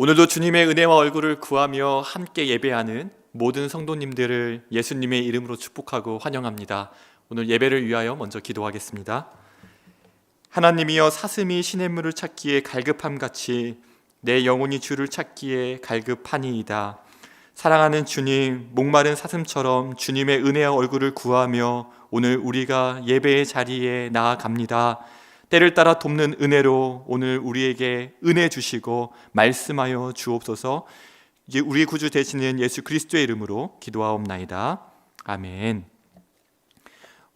오늘도 주님의 은혜와 얼굴을 구하며 함께 예배하는 모든 성도님들을 예수님의 이름으로 축복하고 환영합니다. 오늘 예배를 위하여 먼저 기도하겠습니다. 하나님이여, 사슴이 시냇물을 찾기에 갈급함같이 내 영혼이 주를 찾기에 갈급하니이다. 사랑하는 주님, 목마른 사슴처럼 주님의 은혜와 얼굴을 구하며 오늘 우리가 예배의 자리에 나아갑니다. 때를 따라 돕는 은혜로 오늘 우리에게 은혜 주시고 말씀하여 주옵소서. 우리 구주 되시는 예수 그리스도의 이름으로 기도하옵나이다. 아멘.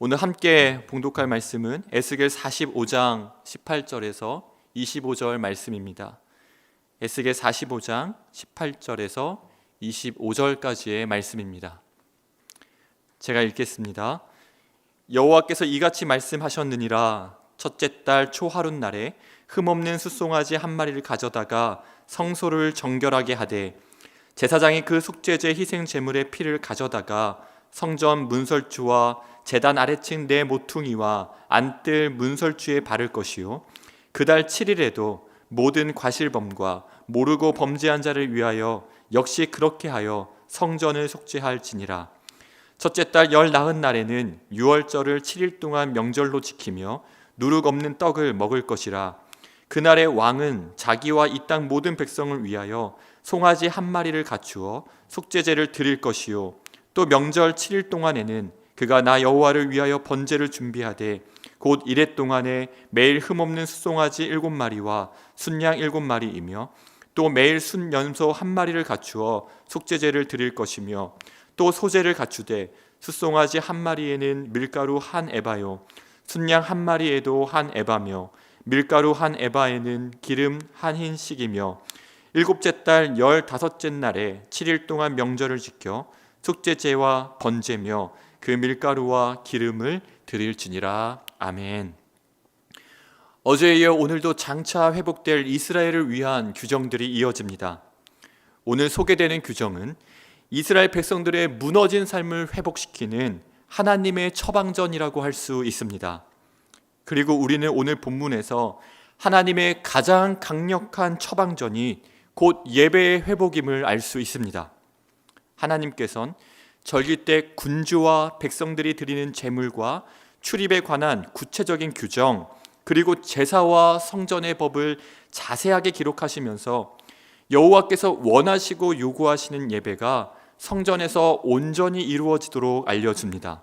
오늘 함께 봉독할 말씀은 에스겔 45장 18절에서 25절 말씀입니다. 에스겔 45장 18절에서 25절까지의 말씀입니다. 제가 읽겠습니다. 여호와께서 이같이 말씀하셨느니라. 첫째 달 초하룻 날에 흠없는 숫송아지 한 마리를 가져다가 성소를 정결하게 하되, 제사장이 그 속죄제 희생 제물의 피를 가져다가 성전 문설주와 제단 아래층 네 모퉁이와 안뜰 문설주에 바를 것이요, 그달 7일에도 모든 과실범과 모르고 범죄한 자를 위하여 역시 그렇게 하여 성전을 속죄할지니라. 첫째 달 열 나흔 날에는 유월절을 7일 동안 명절로 지키며 누룩 없는 떡을 먹을 것이라. 그날의 왕은 자기와 이 땅 모든 백성을 위하여 송아지 한 마리를 갖추어 속죄제를 드릴 것이요, 또 명절 7일 동안에는 그가 나 여호와를 위하여 번제를 준비하되 곧 이래 동안에 매일 흠없는 숫송아지 7마리와 순양 7마리이며 또 매일 순연소 한 마리를 갖추어 속죄제를 드릴 것이며, 또 소제를 갖추되 숫송아지 한 마리에는 밀가루 한 에바요 순양 한 마리에도 한 에바며 밀가루 한 에바에는 기름 한 흰씩이며, 일곱째 달 15째 날에 7일 동안 명절을 지켜 속죄제와 번제며 그 밀가루와 기름을 드릴지니라. 아멘. 어제에 이어 오늘도 장차 회복될 이스라엘을 위한 규정들이 이어집니다. 오늘 소개되는 규정은 이스라엘 백성들의 무너진 삶을 회복시키는 하나님의 처방전이라고 할 수 있습니다. 그리고 우리는 오늘 본문에서 하나님의 가장 강력한 처방전이 곧 예배의 회복임을 알 수 있습니다. 하나님께서는 절기 때 군주와 백성들이 드리는 제물과 출입에 관한 구체적인 규정, 그리고 제사와 성전의 법을 자세하게 기록하시면서 여호와께서 원하시고 요구하시는 예배가 성전에서 온전히 이루어지도록 알려줍니다.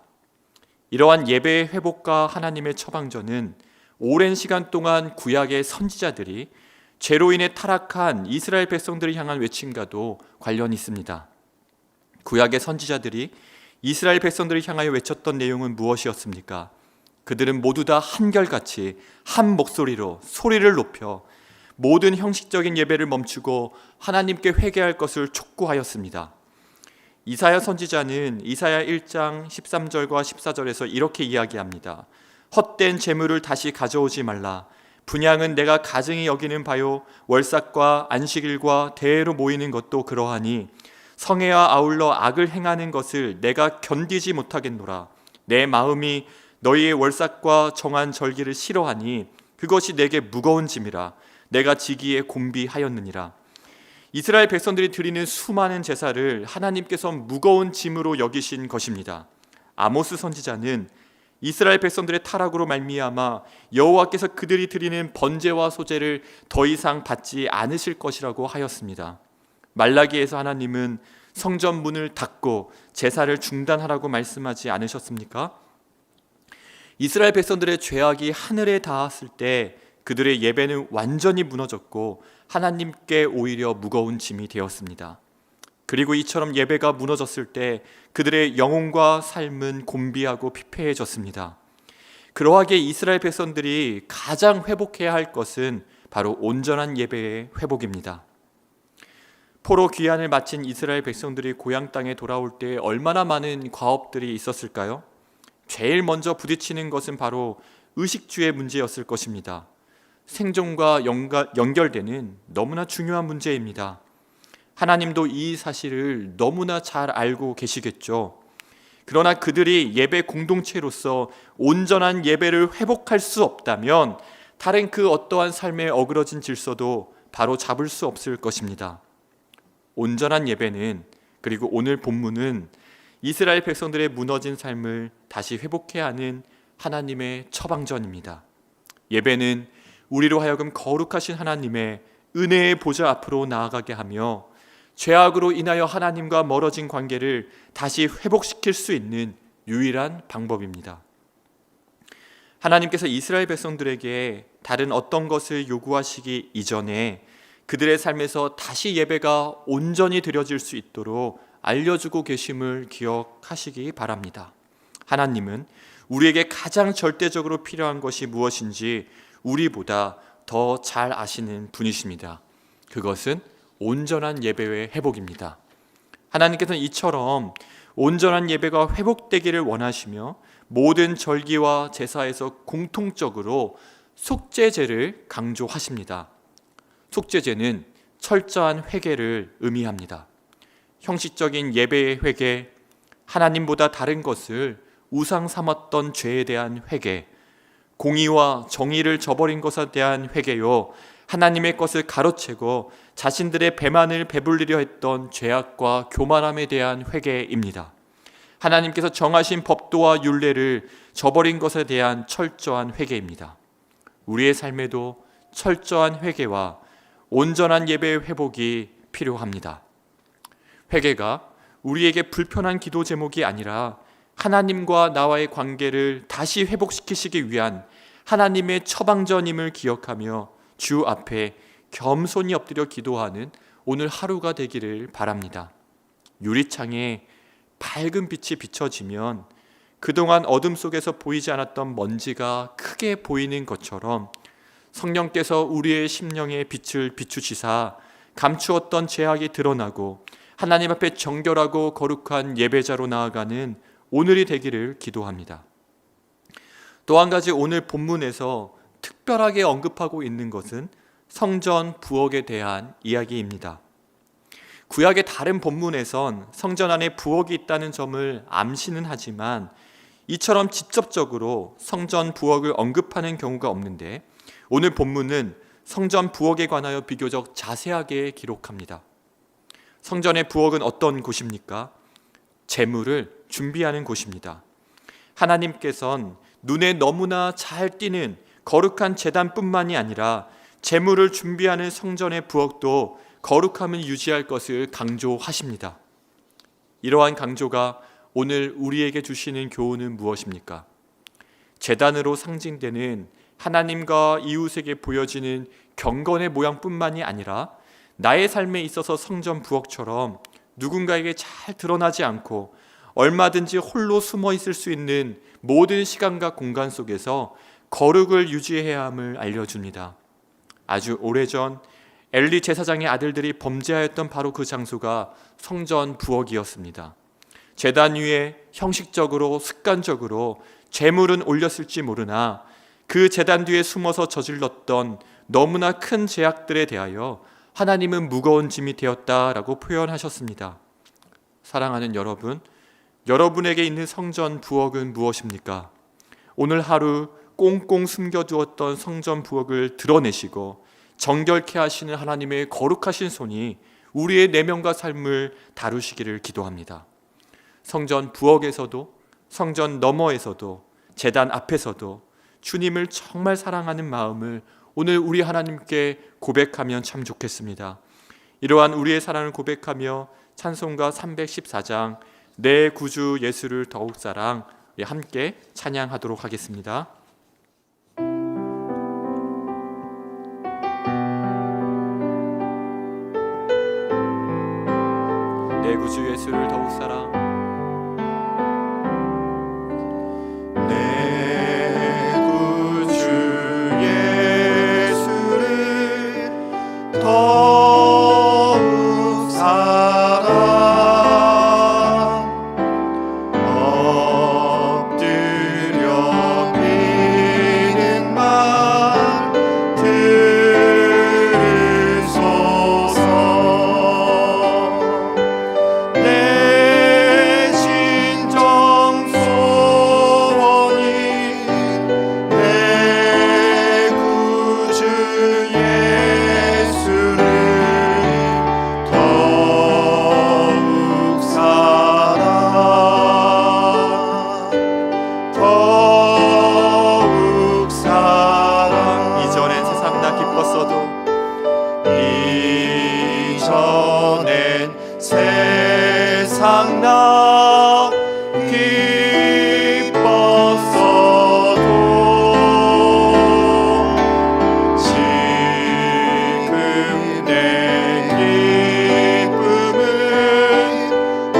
이러한 예배의 회복과 하나님의 처방전은 오랜 시간 동안 구약의 선지자들이 죄로 인해 타락한 이스라엘 백성들을 향한 외침과도 관련이 있습니다. 구약의 선지자들이 이스라엘 백성들을 향하여 외쳤던 내용은 무엇이었습니까? 그들은 모두 다 한결같이 한 목소리로 소리를 높여 모든 형식적인 예배를 멈추고 하나님께 회개할 것을 촉구하였습니다. 이사야 선지자는 이사야 1장 13절과 14절에서 이렇게 이야기합니다. 헛된 재물을 다시 가져오지 말라. 분향은 내가 가증히 여기는 바요, 월삭과 안식일과 대회로 모이는 것도 그러하니 성회와 아울러 악을 행하는 것을 내가 견디지 못하겠노라. 내 마음이 너희의 월삭과 정한 절기를 싫어하니 그것이 내게 무거운 짐이라. 내가 지기에 곤비하였느니라. 이스라엘 백성들이 드리는 수많은 제사를 하나님께서 무거운 짐으로 여기신 것입니다. 아모스 선지자는 이스라엘 백성들의 타락으로 말미암아 여호와께서 그들이 드리는 번제와 소제를 더 이상 받지 않으실 것이라고 하였습니다. 말라기에서 하나님은 성전 문을 닫고 제사를 중단하라고 말씀하지 않으셨습니까? 이스라엘 백성들의 죄악이 하늘에 닿았을 때 그들의 예배는 완전히 무너졌고 하나님께 오히려 무거운 짐이 되었습니다. 그리고 이처럼 예배가 무너졌을 때 그들의 영혼과 삶은 곤비하고 피폐해졌습니다. 그러하게 이스라엘 백성들이 가장 회복해야 할 것은 바로 온전한 예배의 회복입니다. 포로 귀환을 마친 이스라엘 백성들이 고향 땅에 돌아올 때 얼마나 많은 과업들이 있었을까요? 제일 먼저 부딪히는 것은 바로 의식주의 문제였을 것입니다. 생존과 연결되는 너무나 중요한 문제입니다. 하나님도 이 사실을 너무나 잘 알고 계시겠죠. 그러나 그들이 예배 공동체로서 온전한 예배를 회복할 수 없다면 다른 그 어떠한 삶의 어그러진 질서도 바로 잡을 수 없을 것입니다. 온전한 예배는, 그리고 오늘 본문은 이스라엘 백성들의 무너진 삶을 다시 회복해야 하는 하나님의 처방전입니다. 예배는 우리로 하여금 거룩하신 하나님의 은혜의 보좌 앞으로 나아가게 하며 죄악으로 인하여 하나님과 멀어진 관계를 다시 회복시킬 수 있는 유일한 방법입니다. 하나님께서 이스라엘 백성들에게 다른 어떤 것을 요구하시기 이전에 그들의 삶에서 다시 예배가 온전히 드려질 수 있도록 알려주고 계심을 기억하시기 바랍니다. 하나님은 우리에게 가장 절대적으로 필요한 것이 무엇인지 우리보다 더 잘 아시는 분이십니다. 그것은 온전한 예배의 회복입니다. 하나님께서는 이처럼 온전한 예배가 회복되기를 원하시며 모든 절기와 제사에서 공통적으로 속죄제를 강조하십니다. 속죄제는 철저한 회개를 의미합니다. 형식적인 예배의 회개, 하나님보다 다른 것을 우상 삼았던 죄에 대한 회개, 공의와 정의를 저버린 것에 대한 회개요, 하나님의 것을 가로채고 자신들의 배만을 배불리려 했던 죄악과 교만함에 대한 회개입니다. 하나님께서 정하신 법도와 율례를 저버린 것에 대한 철저한 회개입니다. 우리의 삶에도 철저한 회개와 온전한 예배의 회복이 필요합니다. 회개가 우리에게 불편한 기도 제목이 아니라 하나님과 나와의 관계를 다시 회복시키시기 위한 하나님의 처방전임을 기억하며 주 앞에 겸손히 엎드려 기도하는 오늘 하루가 되기를 바랍니다. 유리창에 밝은 빛이 비춰지면 그동안 어둠 속에서 보이지 않았던 먼지가 크게 보이는 것처럼 성령께서 우리의 심령에 빛을 비추시사 감추었던 죄악이 드러나고 하나님 앞에 정결하고 거룩한 예배자로 나아가는 오늘이 되기를 기도합니다. 또 한 가지 오늘 본문에서 특별하게 언급하고 있는 것은 성전 부엌에 대한 이야기입니다. 구약의 다른 본문에선 성전 안에 부엌이 있다는 점을 암시는 하지만 이처럼 직접적으로 성전 부엌을 언급하는 경우가 없는데 오늘 본문은 성전 부엌에 관하여 비교적 자세하게 기록합니다. 성전의 부엌은 어떤 곳입니까? 제물을 준비하는 곳입니다. 하나님께서는 눈에 너무나 잘 띄는 거룩한 제단뿐만이 아니라 제물을 준비하는 성전의 부엌도 거룩함을 유지할 것을 강조하십니다. 이러한 강조가 오늘 우리에게 주시는 교훈은 무엇입니까? 제단으로 상징되는 하나님과 이웃에게 보여지는 경건의 모양뿐만이 아니라 나의 삶에 있어서 성전 부엌처럼 누군가에게 잘 드러나지 않고 얼마든지 홀로 숨어 있을 수 있는 모든 시간과 공간 속에서 거룩을 유지해야 함을 알려줍니다. 아주 오래전 엘리 제사장의 아들들이 범죄하였던 바로 그 장소가 성전 부엌이었습니다. 제단 위에 형식적으로 습관적으로 제물은 올렸을지 모르나 그 제단 뒤에 숨어서 저질렀던 너무나 큰 죄악들에 대하여 하나님은 무거운 짐이 되었다라고 표현하셨습니다. 사랑하는 여러분, 여러분에게 있는 성전 부엌은 무엇입니까? 오늘 하루 꽁꽁 숨겨두었던 성전 부엌을 드러내시고 정결케 하시는 하나님의 거룩하신 손이 우리의 내면과 삶을 다루시기를 기도합니다. 성전 부엌에서도 성전 너머에서도 제단 앞에서도 주님을 정말 사랑하는 마음을 오늘 우리 하나님께 고백하면 참 좋겠습니다. 이러한 우리의 사랑을 고백하며 찬송가 314장 내 구주 예수를 더욱 사랑 함께 찬양하도록 하겠습니다. 내 구주 예수를 더욱 사랑 내 구주 예수를 더욱 사랑 엎드려 비는 말 들으소서 내 상나 기뻤어도 지금 내 기쁨은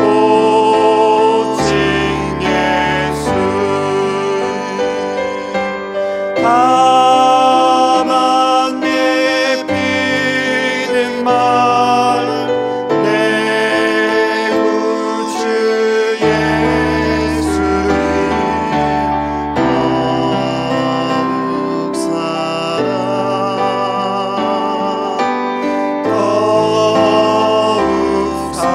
오직 예수 다만 예비는 말 내 구주 예수 더욱 사랑 더욱 사랑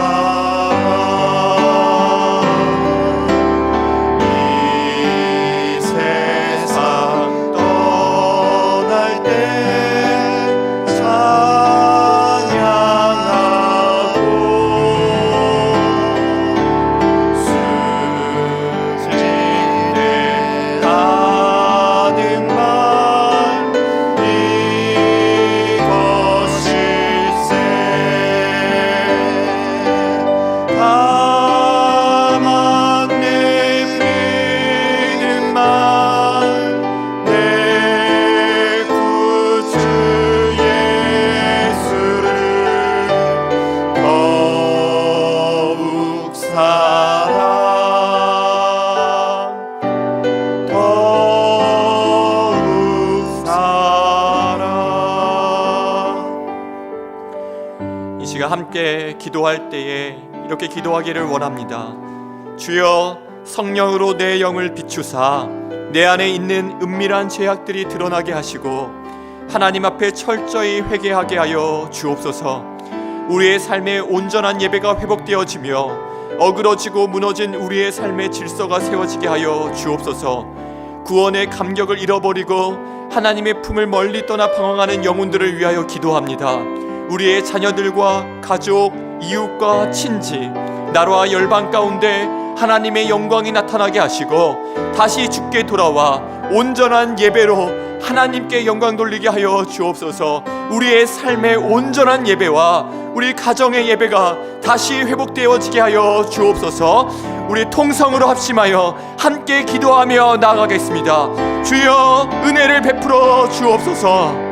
이 세상 떠날 때 찬양하고 순진하는 말 이것일세 다만 내비는 말 내 구주 예수를 더욱 사랑 더욱 사랑 이 시간 함께 기도할 때에 이렇게 기도하기를 원합니다. 주여, 성령으로 내 영을 비추사 내 안에 있는 은밀한 죄악들이 드러나게 하시고 하나님 앞에 철저히 회개하게 하여 주옵소서. 우리의 삶의 온전한 예배가 회복되어지며 어그러지고 무너진 우리의 삶의 질서가 세워지게 하여 주옵소서. 구원의 감격을 잃어버리고 하나님의 품을 멀리 떠나 방황하는 영혼들을 위하여 기도합니다. 우리의 자녀들과 가족, 이웃과 친지, 나라와 열방 가운데 하나님의 영광이 나타나게 하시고 다시 주께 돌아와 온전한 예배로 하나님께 영광 돌리게 하여 주옵소서. 우리의 삶의 온전한 예배와 우리 가정의 예배가 다시 회복되어지게 하여 주옵소서. 우리 통성으로 합심하여 함께 기도하며 나아가겠습니다. 주여, 은혜를 베풀어 주옵소서.